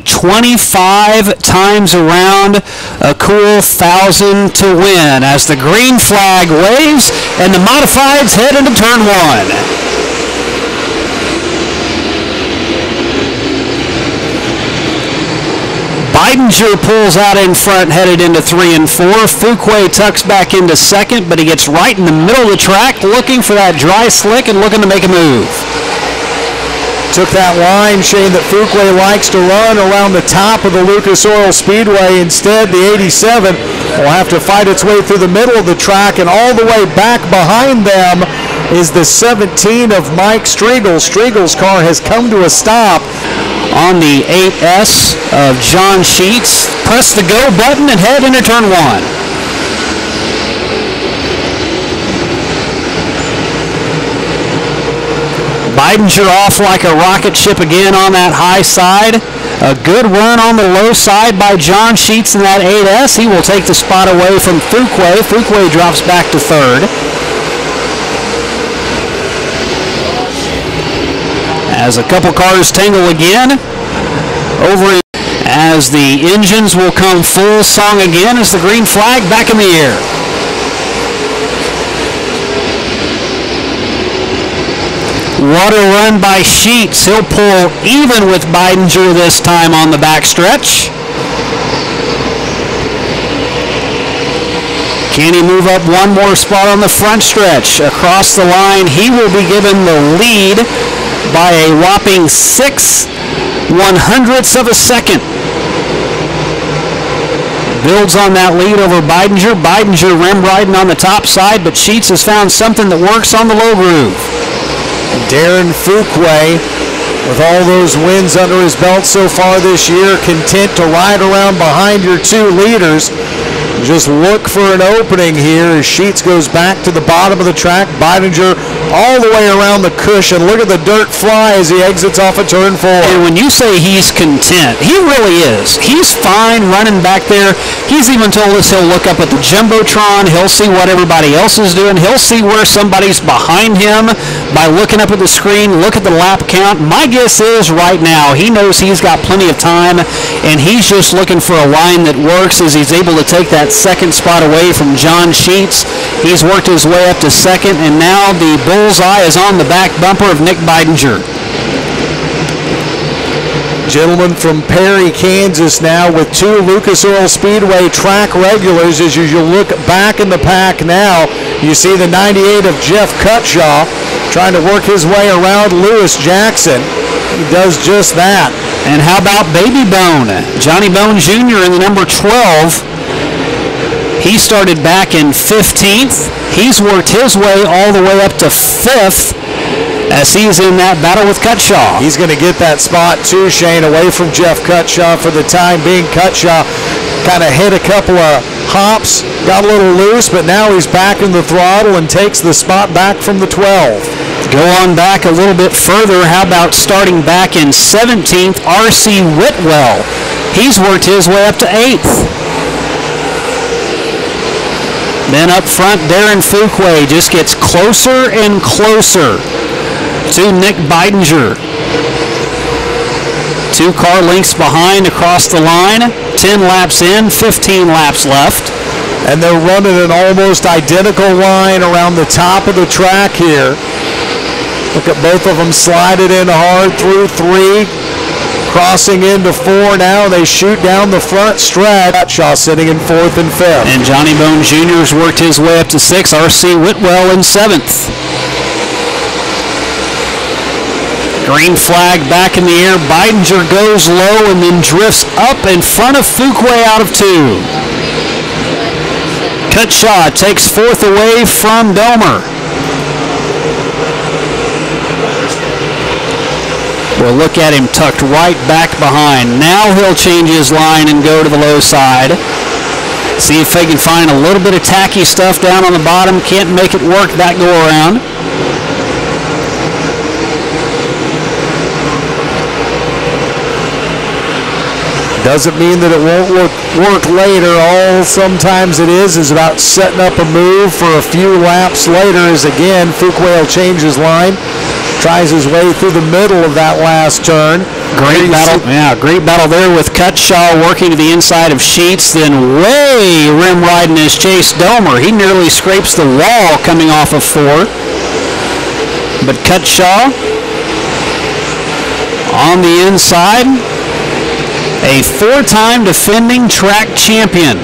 25 times around, a cool 1,000 to win as the green flag waves and the modifieds head into turn 1. Bidinger pulls out in front, headed into 3 and 4. Fuqua tucks back into second, but he gets right in the middle of the track, looking for that dry slick and looking to make a move. Took that line, Shane, that Fuqua likes to run around the top of the Lucas Oil Speedway. Instead, the 87 will have to fight its way through the middle of the track, and all the way back behind them is the 17 of Mike Striegel. Striegel's car has come to a stop. On the 8S of John Sheets, press the go button and head into turn 1. Bidinger off like a rocket ship again on that high side. A good run on the low side by John Sheets in that 8S. He will take the spot away from Fuqua. Fuqua drops back to 3rd. As a couple cars tangle again over as the engines will come full song again as the green flag back in the air. What a run by Sheets. He'll pull even with Bidinger this time on the backstretch. Can he move up one more spot on the front stretch? Across the line, he will be given the lead by a whopping 6/100ths of a second. Builds on that lead over Bidinger. Bidinger rim riding on the top side, but Sheets has found something that works on the low groove. Darren Fuqua, with all those wins under his belt so far this year, content to ride around behind your 2 leaders. Just look for an opening here as Sheets goes back to the bottom of the track. Bidinger all the way around the cushion. Look at the dirt fly as he exits off of turn 4. And when you say he's content, he really is. He's fine running back there. He's even told us he'll look up at the Jumbotron. He'll see what everybody else is doing. He'll see where somebody's behind him by looking up at the screen, look at the lap count. My guess is right now he knows he's got plenty of time, and he's just looking for a line that works as he's able to take that second spot away from John Sheets. He's worked his way up to second, and now the bullseye is on the back bumper of Nick Bidinger. Gentlemen from Perry, Kansas now with 2 Lucas Oil Speedway track regulars. As you look back in the pack now, you see the 98 of Jeff Cutshaw trying to work his way around Lewis Jackson. He does just that. And how about Baby Bone? Johnny Bone Jr. in the number 12. He started back in 15th. He's worked his way all the way up to 5th as he's in that battle with Cutshaw. He's going to get that spot too, Shane, away from Jeff Cutshaw for the time being. Cutshaw kind of hit a couple of hops, got a little loose, but now he's back in the throttle and takes the spot back from the 12. Go on back a little bit further. How about starting back in 17th, R.C. Whitwell. He's worked his way up to 8th. Then up front, Darren Fuqua just gets closer and closer to Nick Bidinger. 2 car lengths behind across the line. 10 laps in, 15 laps left. And they're running an almost identical line around the top of the track here. Look at both of them slide it in hard through 3. Crossing into 4 now, they shoot down the front stretch. Cutshaw sitting in 4th and 5th. And Johnny Bone Jr. has worked his way up to 6th. R.C. Whitwell in 7th. Green flag back in the air. Bidinger goes low and then drifts up in front of Fuqua out of 2. Cutshaw takes 4th away from Domer. Well, look at him tucked right back behind. Now he'll change his line and go to the low side. See if they can find a little bit of tacky stuff down on the bottom. Can't make it work that go around. Doesn't mean that it won't work later. All sometimes it is about setting up a move for a few laps later, as again Fuqua will change his line. Tries his way through the middle of that last turn. Great battle. Yeah, great battle there with Cutshaw working to the inside of Sheets. Then way rim riding is Chase Domer. He nearly scrapes the wall coming off of 4. But Cutshaw on the inside, a 4-time defending track champion.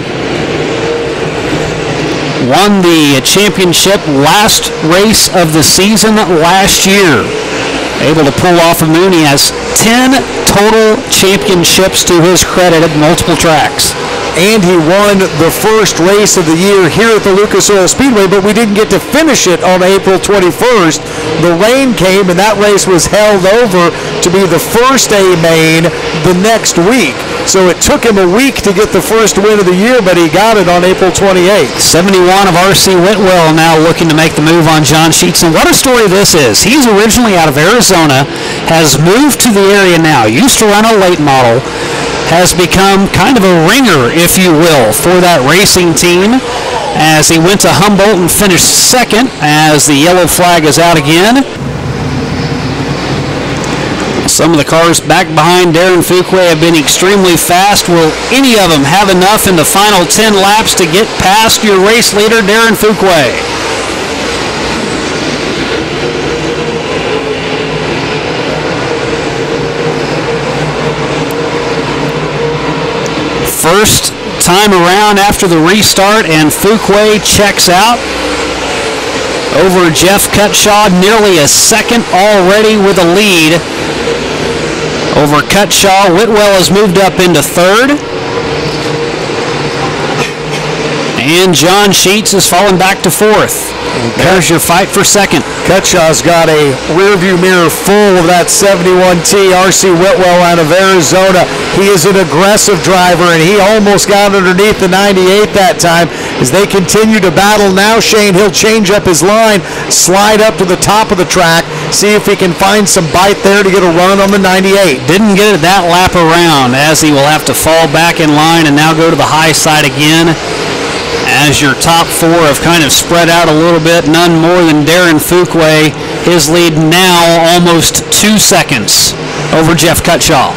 Won the championship last race of the season last year. Able to pull off a moon. He has 10 total championships to his credit at multiple tracks. And he won the first race of the year here at the Lucas Oil Speedway, but we didn't get to finish it on April 21st. The rain came, and that race was held over to be the first A main the next week. So it took him a week to get the first win of the year, but he got it on April 28th. 71 of R.C. Whitwell now looking to make the move on John Sheets. And what a story this is. He's originally out of Arizona, has moved to the area now, used to run a late model, has become kind of a ringer, if you will, for that racing team as he went to Humboldt and finished second as the yellow flag is out again. Some of the cars back behind Darren Fuqua have been extremely fast. Will any of them have enough in the final 10 laps to get past your race leader, Darren Fuqua? First time around after the restart, and Fuqua checks out over Jeff Cutshaw, nearly a second already with a lead over Cutshaw. Whitwell has moved up into 3rd, and John Sheets is falling back to 4th. There's your fight for 2nd. Cutshaw's got a rearview mirror full of that 71T R.C. Whitwell out of Arizona. He is an aggressive driver, and he almost got underneath the 98 that time. As they continue to battle now, Shane, he'll change up his line, slide up to the top of the track, see if he can find some bite there to get a run on the 98. Didn't get it that lap around, as he will have to fall back in line and now go to the high side again. As your top 4 have kind of spread out a little bit, none more than Darren Fuqua. His lead now almost 2 seconds over Jeff Cutshaw.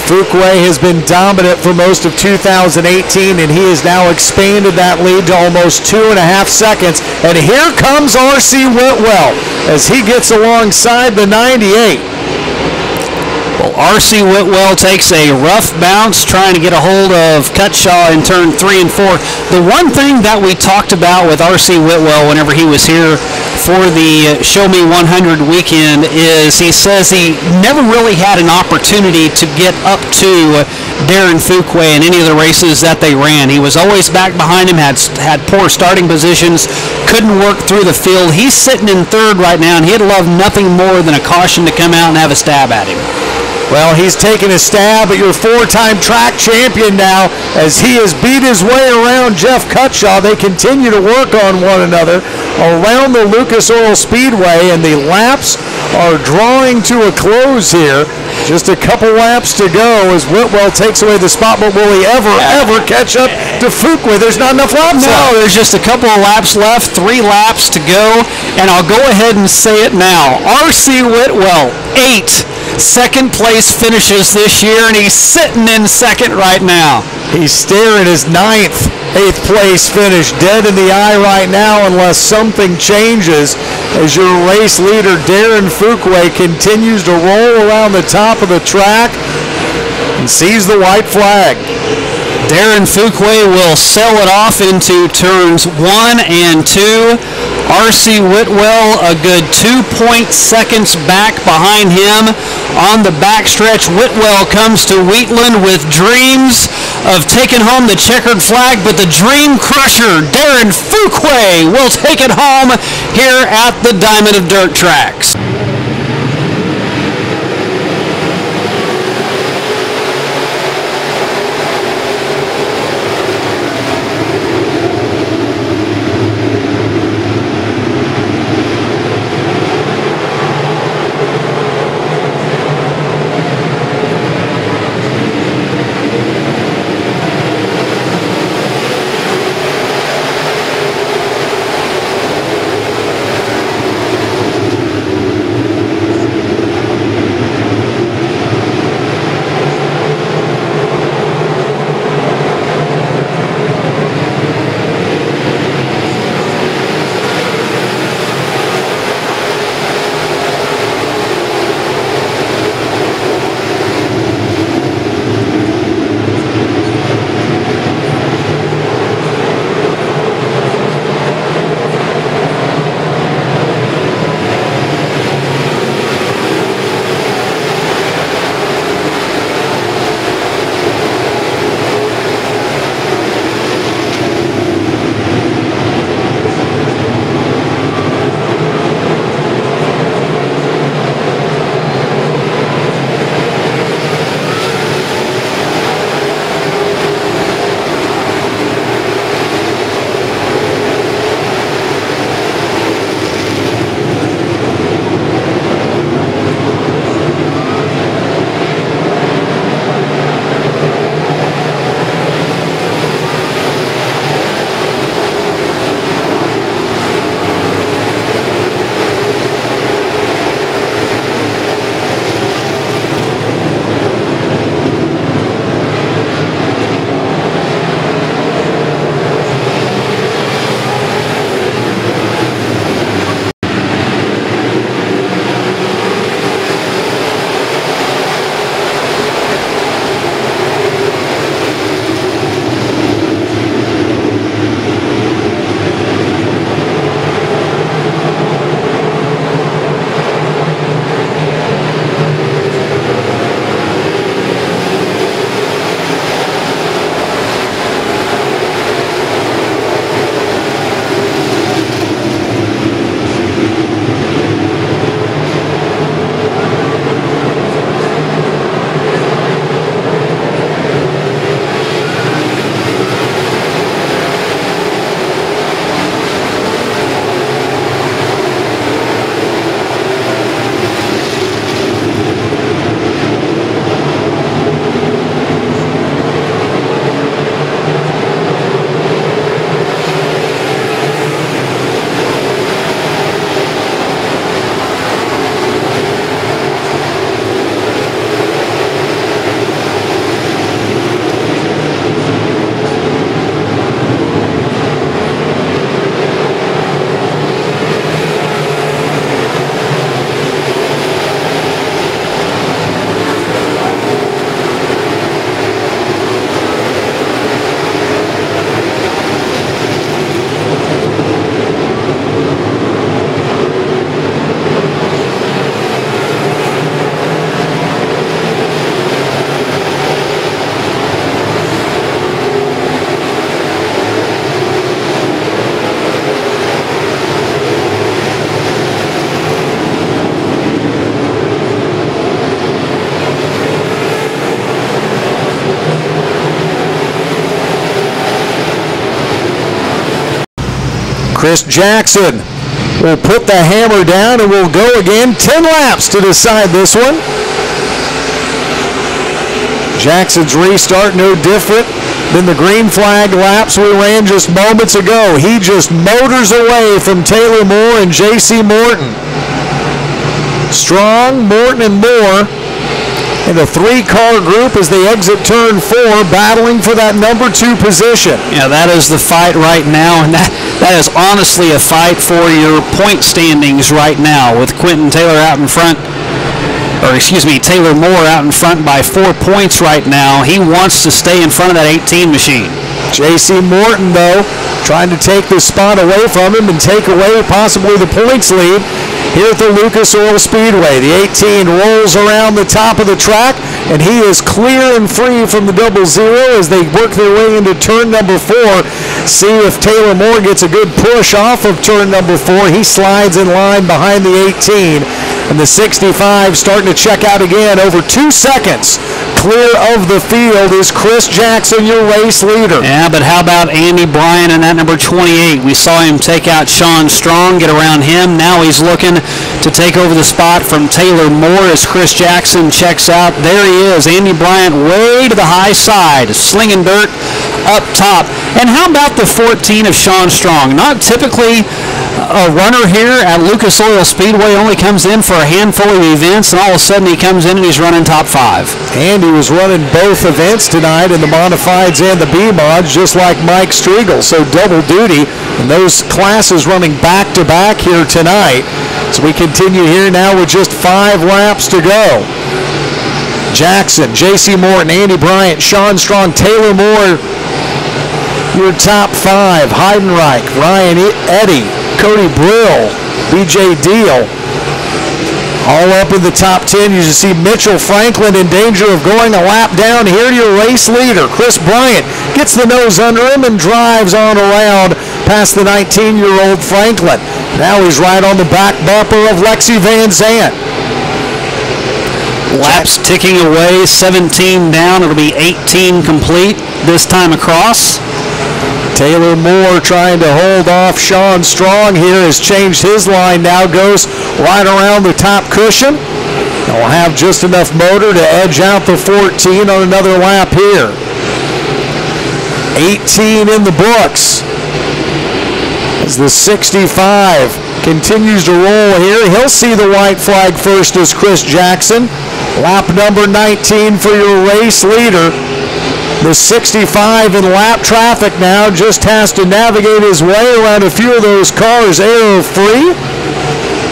Fuqua has been dominant for most of 2018, and he has now expanded that lead to almost 2.5 seconds. And here comes R.C. Whitwell as he gets alongside the 98. Well, R.C. Whitwell takes a rough bounce trying to get a hold of Cutshaw in turn 3 and 4. The one thing that we talked about with R.C. Whitwell whenever he was here for the Show Me 100 weekend is he says he never really had an opportunity to get up to Darren Fuqua in any of the races that they ran. He was always back behind him, had poor starting positions, couldn't work through the field. He's sitting in 3rd right now, and he'd love nothing more than a caution to come out and have a stab at him. Well, he's taking a stab at your 4-time track champion now as he has beat his way around Jeff Cutshaw. They continue to work on one another around the Lucas Oil Speedway, and the laps are drawing to a close here. Just a couple laps to go as Whitwell takes away the spot, but will he ever catch up to Fuqua? There's not enough laps left. No, there's just a couple of laps left, 3 laps to go, and I'll go ahead and say it now. R.C. Whitwell, 8 second place finishes this year, and he's sitting in 2nd right now. He's staring his 8th place finish dead in the eye right now unless something changes as your race leader Darren Fuqua continues to roll around the top of the track and sees the white flag. Darren Fuqua will sell it off into turns 1 and 2. R.C. Whitwell a good 2 seconds back behind him. On the backstretch, Whitwell comes to Wheatland with dreams of taking home the checkered flag, but the dream crusher, Darren Fuqua, will take it home here at the Diamond of Dirt tracks. Chris Jackson will put the hammer down and will go again. 10 laps to decide this one. Jackson's restart no different than the green flag laps we ran just moments ago. He just motors away from Taylor Moore and J.C. Morton. Strong, Morton, and Moore in a 3-car group as they exit turn 4, battling for that number 2 position. Yeah, that is the fight right now, and that is honestly a fight for your point standings right now, with Quentin Taylor out in front, or excuse me, Taylor Moore out in front by 4 points right now. He wants to stay in front of that 18 machine. J.C. Morton, though, trying to take this spot away from him and take away possibly the points lead here at the Lucas Oil Speedway. The 18 rolls around the top of the track, and he is clear and free from the 00 as they work their way into turn number 4. See if Taylor Moore gets a good push off of turn number 4. He slides in line behind the 18. And the 65 starting to check out again. Over 2 seconds clear of the field is Chris Jackson, your race leader. Yeah, but how about Andy Bryan and that number 28? We saw him take out Sean Strong, get around him. Now he's looking to take over the spot from Taylor Moore as Chris Jackson checks out. There he is, Andy Bryant way to the high side, slinging dirt up top. And how about the 14 of Sean Strong? Not typically a runner here at Lucas Oil Speedway, only comes in for a handful of events, and all of a sudden he comes in and he's running top 5. And he was running both events tonight in the modifieds and the B-mods, just like Mike Striegel, so double duty, and those classes running back-to-back here tonight. So we continue here now with just 5 laps to go. Jackson, J.C. Morton, Andy Bryant, Sean Strong, Taylor Moore, your top 5. Heidenreich, Ryan Eddy, Cody Brill, BJ Deal, all up in the top 10. You see Mitchell Franklin in danger of going a lap down. Here to your race leader, Chris Bryant, gets the nose under him and drives on around past the 19-year-old Franklin. Now he's right on the back bumper of Lexi Van Zandt. Laps ticking away, 17 down. It'll be 18 complete this time across. Taylor Moore trying to hold off Sean Strong here, has changed his line now, goes right around the top cushion. He'll have just enough motor to edge out the 14 on another lap here. 18 in the books as the 65 continues to roll here. He'll see the white flag first as Chris Jackson. Lap number 19 for your race leader. The 65 in lap traffic now just has to navigate his way around a few of those cars error-free.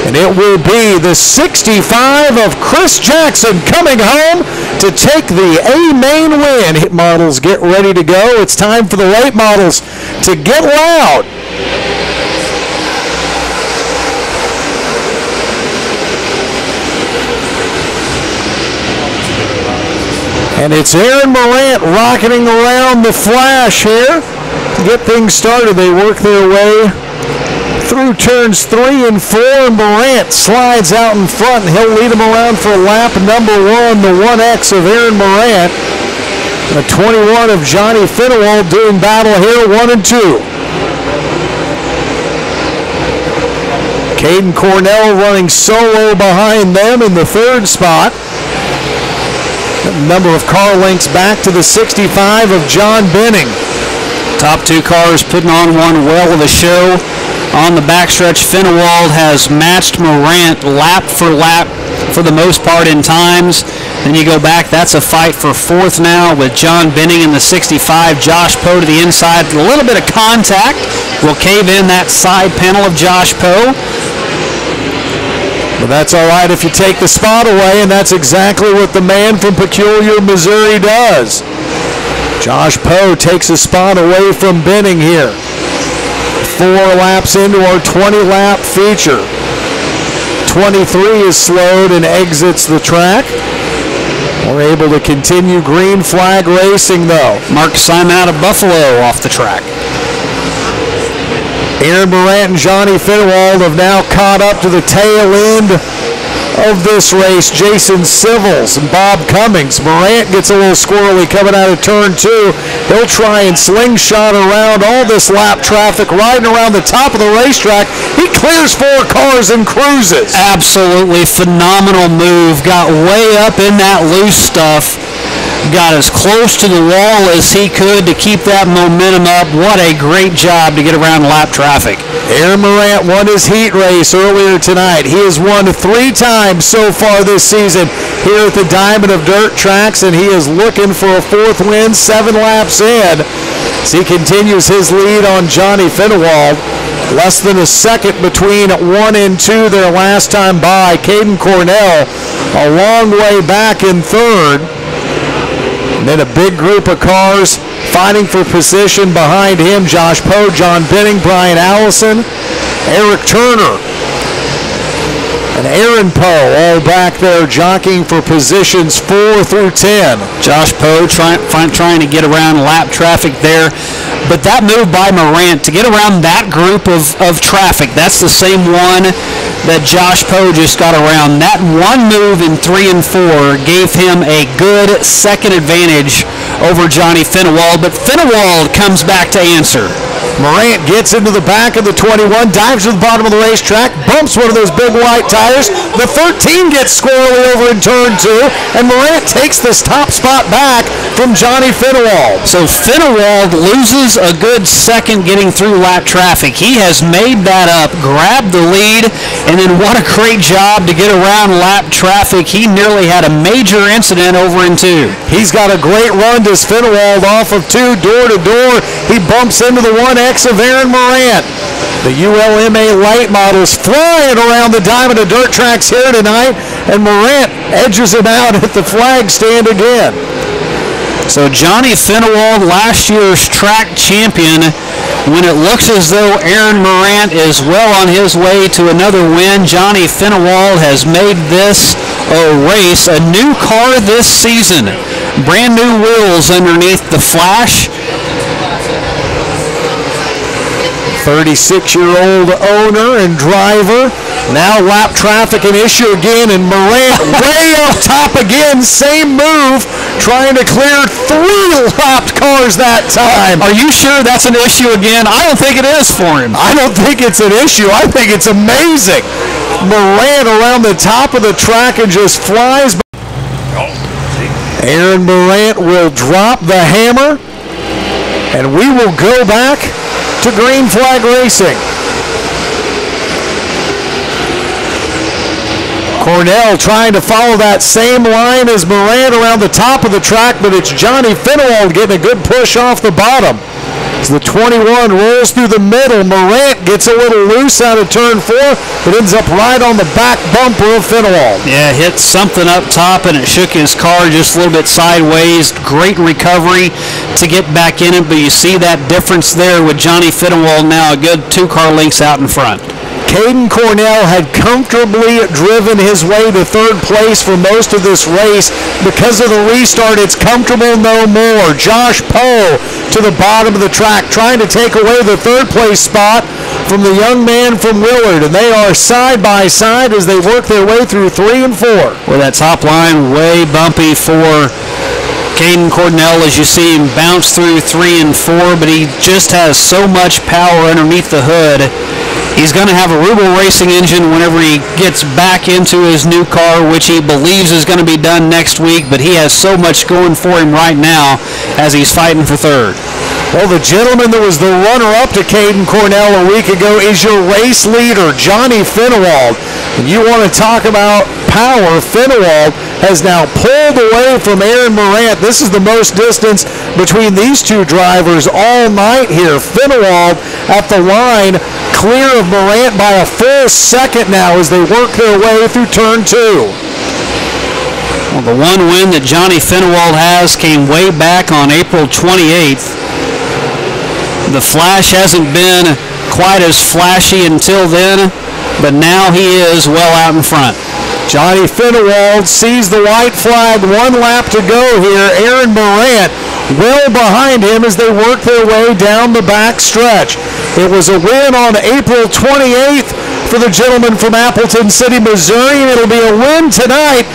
And it will be the 65 of Chris Jackson coming home to take the A-main win. Hit models, get ready to go. It's time for the late models to get loud. And it's Aaron Morant rocketing around the flash here to get things started. They work their way through turns 3 and 4. Morant slides out in front, and he'll lead him around for lap number 1, the 1X of Aaron Morant. The 21 of Johnny Fennewald doing battle here, 1 and 2. Caden Cornell running solo behind them in the 3rd spot. A number of car lengths back to the 65 of John Benning. Top 2 cars putting on one well of a show. On the backstretch, Fennewald has matched Morant lap for lap for the most part in times. Then you go back, that's a fight for 4th now with John Benning in the 65. Josh Poe to the inside. A little bit of contact will cave in that side panel of Josh Poe. But that's all right if you take the spot away, and that's exactly what the man from Peculiar, Missouri does. Josh Poe takes a spot away from Benning here. 4 laps into our 20-lap feature. 23 is slowed and exits the track. We're able to continue green flag racing, though. Mark Simon out of Buffalo off the track. Aaron Morant and Johnny Fennewald have now caught up to the tail end of this race, Jason Civils and Bob Cummings. Morant gets a little squirrely coming out of turn 2. He'll try and slingshot around all this lap traffic, riding around the top of the racetrack. He clears 4 cars and cruises. Absolutely phenomenal move. Got way up in that loose stuff. Got as close to the wall as he could to keep that momentum up. What a great job to get around lap traffic. Aaron Morant won his heat race earlier tonight. He has won 3 times so far this season here at the Diamond of Dirt tracks, and he is looking for a 4th win 7 laps in as he continues his lead on Johnny Fennewald. Less than a second between 1 and 2 their last time by. Caden Cornell a long way back in 3rd. And then a big group of cars fighting for position behind him. Josh Poe, John Benning, Brian Allison, Eric Turner, and Aaron Poe all back there jockeying for positions 4 through 10. Josh Poe trying to get around lap traffic there. But that move by Morant to get around that group of traffic, that's the same one that Josh Poe just got around. That one move in 3 and 4 gave him a good second advantage over Johnny Fennewald, but Fennewald comes back to answer. Morant gets into the back of the 21, dives to the bottom of the racetrack, bumps one of those big white tires. The 13 gets squirrely over in turn 2, and Morant takes this top spot back from Johnny Fennewald. So Fennewald loses a good second getting through lap traffic. He has made that up, grabbed the lead, and then what a great job to get around lap traffic. He nearly had a major incident over in 2. He's got a great run to Fennewald off of 2, door to door. He bumps into the 1X of Aaron Morant. The ULMA light models flying around the Diamond of Dirt tracks here tonight, and Morant edges him out at the flag stand again. So Johnny Fennewald, last year's track champion, when it looks as though Aaron Morant is well on his way to another win, Johnny Fennewald has made this a race, a new car this season. Brand new wheels underneath the Flash. 36-year-old owner and driver. Now lap traffic an issue again, and Morant way up top again. Same move, trying to clear 3 lapped cars that time. Are you sure that's an issue again? I don't think it is for him. I don't think it's an issue. I think it's amazing. Morant around the top of the track and just flies by. Aaron Morant will drop the hammer, and we will go back to green flag racing. Cornell trying to follow that same line as Morant around the top of the track, but it's Johnny Fennewald getting a good push off the bottom. As the 21 rolls through the middle, Morant gets a little loose out of turn 4, but ends up right on the back bumper of Fennewald. Yeah, hit something up top and it shook his car just a little bit sideways. Great recovery to get back in it, but you see that difference there with Johnny Fennewald now a good 2 car lengths out in front. Caden Cornell had comfortably driven his way to 3rd place for most of this race. Because of the restart, it's comfortable no more. Josh Poe to the bottom of the track, trying to take away the 3rd place spot from the young man from Willard, and they are side by side as they work their way through 3 and 4. Well, that top line way bumpy for Caden Cornell as you see him bounce through 3 and 4, but he just has so much power underneath the hood. He's going to have a Rubel Racing engine whenever he gets back into his new car, which he believes is going to be done next week, but he has so much going for him right now as he's fighting for 3rd. Well, the gentleman that was the runner-up to Caden Cornell a week ago is your race leader, Johnny Fennewald. And you want to talk about power, Fennewald has now pulled away from Aaron Morant. This is the most distance between these 2 drivers all night here. Fennewald at the line, clear of Morant by a full second now as they work their way through turn 2. Well, the one win that Johnny Fennewald has came way back on April 28th. The Flash hasn't been quite as flashy until then, but now he is well out in front. Johnny Fennewald sees the white flag, 1 lap to go here. Aaron Morant well behind him as they work their way down the back stretch. It was a win on April 28th for the gentleman from Appleton City, Missouri. It'll be a win tonight.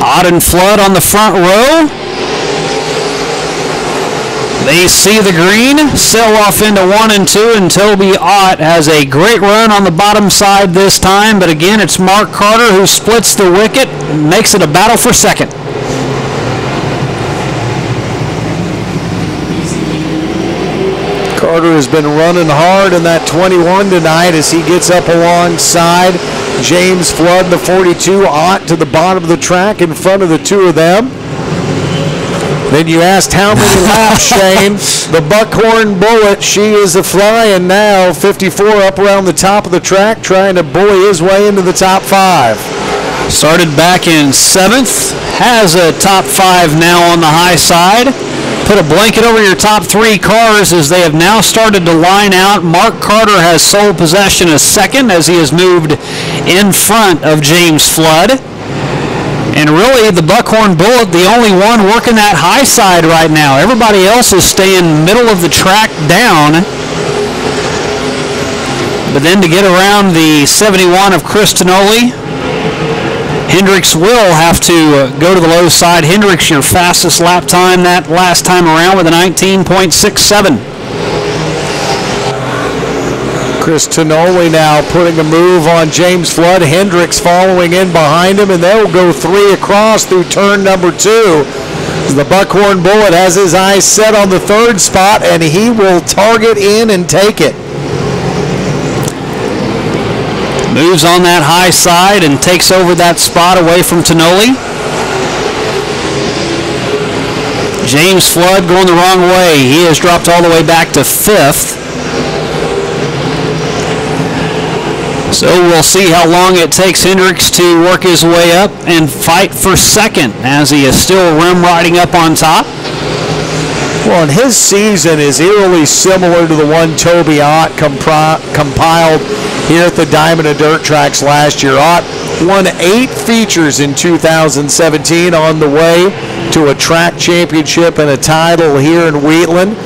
Ott and Flood on the front row. They see the green, sail off into 1 and 2, and Toby Ott has a great run on the bottom side this time, but again, it's Mark Carter who splits the wicket and makes it a battle for second. Carter has been running hard in that 21 tonight as he gets up alongside James Flood, the 42, Ott to the bottom of the track in front of the two of them. Then you asked how many laps, Shane. The Buckhorn Bullet, she is a flying now, 54 up around the top of the track, trying to bully his way into the top 5. Started back in 7th, has a top 5 now on the high side. Put a blanket over your top 3 cars as they have now started to line out. Mark Carter has sole possession of second as he has moved in front of James Flood. And really, the Buckhorn Bullet, the only one working that high side right now. Everybody else is staying middle of the track down. But then to get around the 71 of Chris Tonoli, Hendrix will have to go to the low side. Hendrix, your fastest lap time that last time around with a 19.67. Chris Tonoli now putting a move on James Flood. Hendrix following in behind him, and they'll go 3 across through turn number 2. The Buckhorn Bullet has his eyes set on the 3rd spot, and he will target in and take it. Moves on that high side and takes over that spot away from Tonoli. James Flood going the wrong way. He has dropped all the way back to 5th. So we'll see how long it takes Hendrix to work his way up and fight for second as he is still rim riding up on top. Well, and his season is eerily similar to the one Toby Ott compiled here at the Diamond and Dirt Tracks last year. Ott won 8 features in 2017 on the way to a track championship and a title here in Wheatland.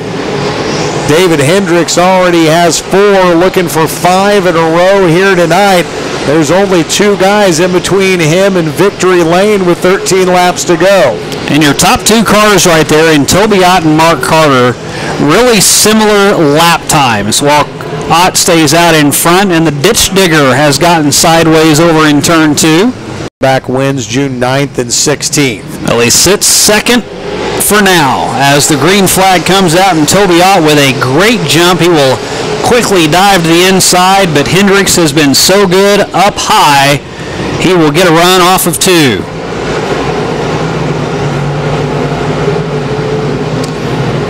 David Hendrix already has 4, looking for 5 in a row here tonight. There's only 2 guys in between him and victory lane with 13 laps to go. And your top 2 cars right there in Toby Ott and Mark Carter, really similar lap times, while Ott stays out in front, and the Ditch Digger has gotten sideways over in turn 2. Back wins June 9th and 16th. Well, he sits second for now as the green flag comes out, and Toby Ott with a great jump. He will quickly dive to the inside, but Hendrix has been so good up high, he will get a run off of 2.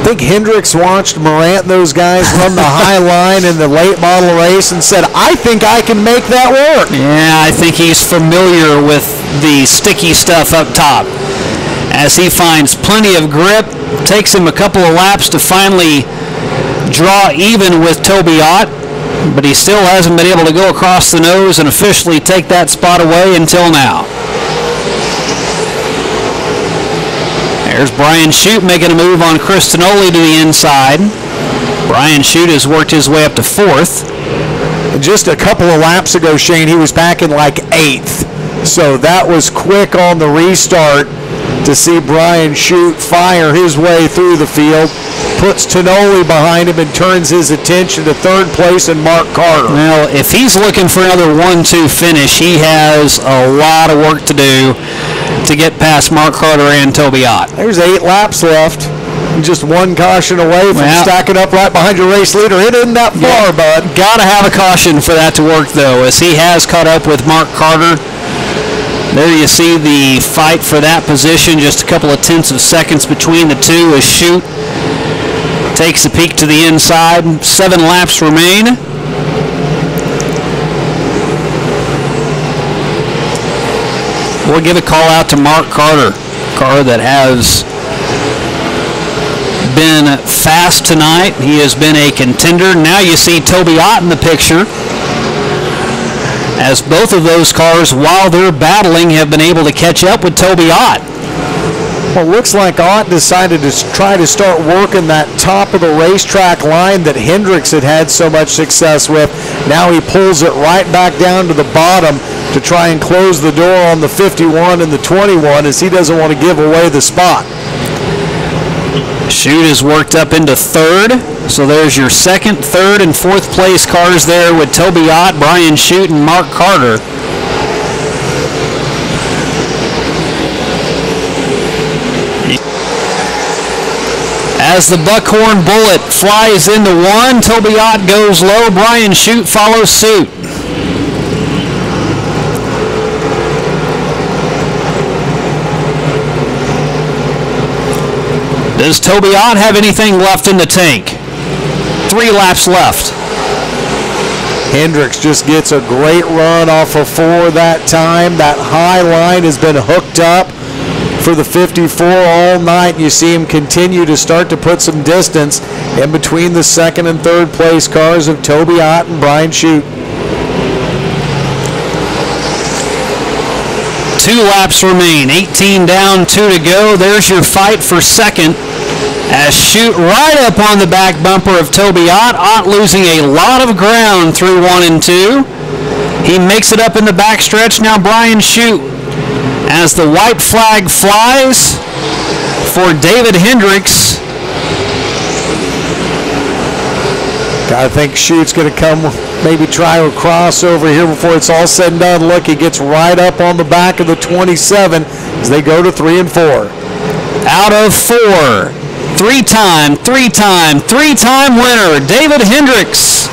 I think Hendrix watched Morant and those guys run the high line in the late model race and said, I think I can make that work. Yeah, I think he's familiar with the sticky stuff up top. As he finds plenty of grip, takes him a couple of laps to finally draw even with Toby Ott, but he still hasn't been able to go across the nose and officially take that spot away until now. There's Brian Shute making a move on Chris Tonoli to the inside. Brian Shute has worked his way up to 4th. Just a couple of laps ago, Shane, he was back in like 8th. So that was quick on the restart to see Brian Shute fire his way through the field. Puts Tonoli behind him and turns his attention to 3rd place and Mark Carter. Well, if he's looking for another 1-2 finish, he has a lot of work to do to get past Mark Carter and Toby Ott. There's 8 laps left. Just 1 caution away from stacking up right behind your race leader. It isn't that far, bud. Got to have a caution for that to work, though, as he has caught up with Mark Carter. There you see the fight for that position. Just a couple of tenths of seconds between the two as Shute takes a peek to the inside. 7 laps remain. We'll give a call out to Mark Carter. Car that has been fast tonight. He has been a contender. Now you see Toby Ott in the picture, as both of those cars, while they're battling, have been able to catch up with Toby Ott. Well, looks like Ott decided to try to start working that top of the racetrack line that Hendrix had so much success with. Now he pulls it right back down to the bottom to try and close the door on the 51 and the 21, as he doesn't want to give away the spot. Chute is worked up into third. So there's your second, third, and fourth place cars there with Toby Ott, Brian Chute, and Mark Carter. As the Buckhorn Bullet flies into one, Toby Ott goes low, Brian Chute follows suit. Does Toby Ott have anything left in the tank? 3 laps left. Hendrix just gets a great run off of 4 that time. That high line has been hooked up for the 54 all night. You see him continue to start to put some distance in between the second and third place cars of Toby Ott and Brian Chute. 2 laps remain, 18 down, 2 to go. There's your fight for second. As Chute right up on the back bumper of Toby Ott. Ott losing a lot of ground through 1 and 2. He makes it up in the backstretch. Now Brian Chute, as the white flag flies for David Hendrix. I think Chute's going to come, maybe try a crossover here before it's all said and done. Look, he gets right up on the back of the 27 as they go to 3 and 4. Out of 4. Three-time winner, David Hendrix.